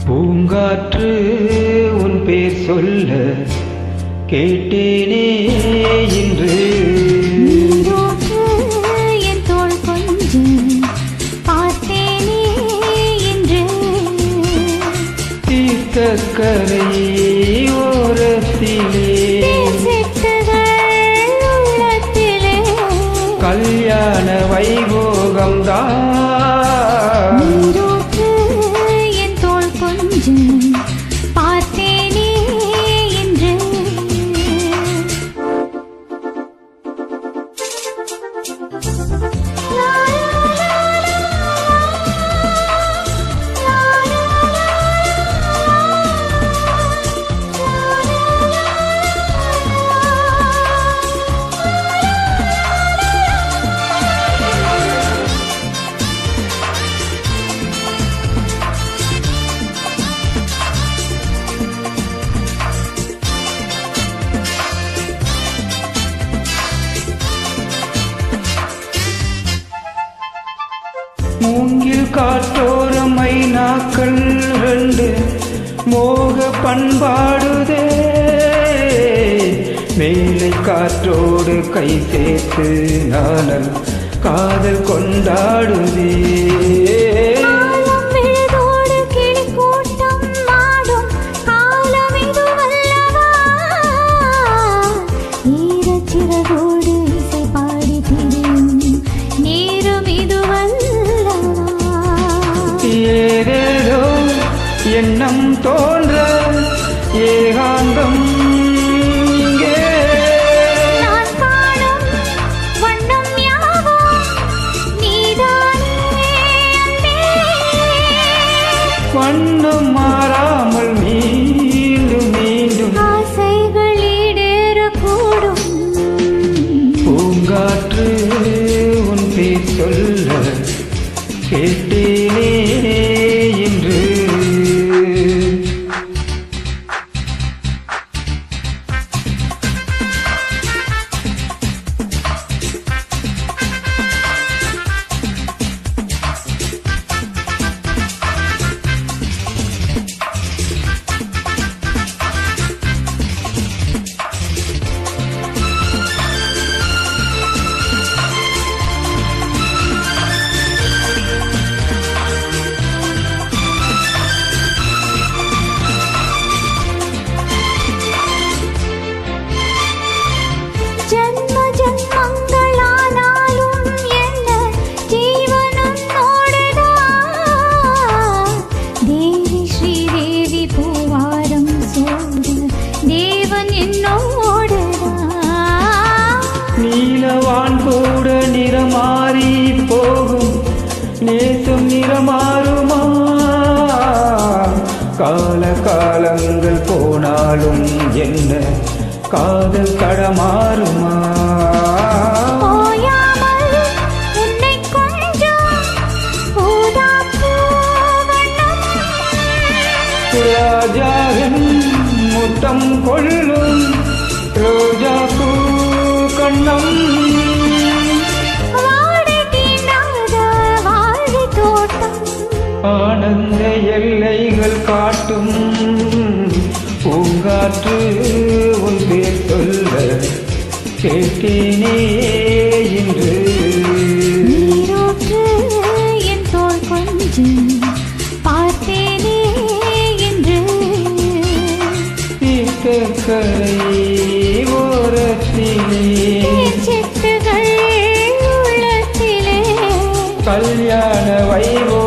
பூங்காற்று உன் பேர் சொல்ல கேட்டேனே இன்று. என் தோள் கொஞ்சம் பார்த்தேனே இன்று. தீர்த்தக்கரை ஓரத்திலே உள்ளத்திலே கல்யாண வைபோகம்தான். என் தோள் கொஞ்சம் பார்த்தேனே இன்று. மூங்கில் காற்றோரம் மைனாக்கள் ரெண்டு மோக பண்பாடுதே. மேலை காற்றோடு கை சேர்த்து நானல் காதல் கொண்டாடுதே. ஏதேதோ எண்ணம் தோன்ற ஏகாந்தம் இங்கே. நான் காணும் வண்ணம் யாவும் நீதானே அன்பே. வண்ணம் மாறாமல் மீண்டும் மீண்டும் ஆசைகள் ஈடேறக்கூடும். பூங்காற்று உன் பேர் சொல்ல கேட்டேனே இன்று. ஜன்ம ஜன்மங்களானாலும் என்ன ஜீவனம் நோடுதான். தேவி ஸ்ரீதேவி பூவாரம் சோடு தேவன் என்னோடுதான். நீலவான் கூட நிறமாறி போகும் நேசம் நிறமாறுமா? கால காலங்கள் போனாலும் என்ன காதல் கடமாறுமா? ஓயாமல் உன்னை கொஞ்சம் ஊதாப்பூ வண்ணம். ராஜாவின் முத்தம் கொள்ளும் ரோஜாப்பூ கண்ணம். வாடை தீண்டாத வாழை தோட்டம் ஆனந்த எல்லைகள் காட்டும். பூங்காற்று உன் பேர் சொல்ல கேட்டேனே இன்று. நீரோற்று என் தோள் கொஞ்சம் பார்த்தேனே இன்று. தீர்த்தக்கரை ஓரத்திலே சிட்டுகள் உள்ளத்திலே கல்யாண வைபோ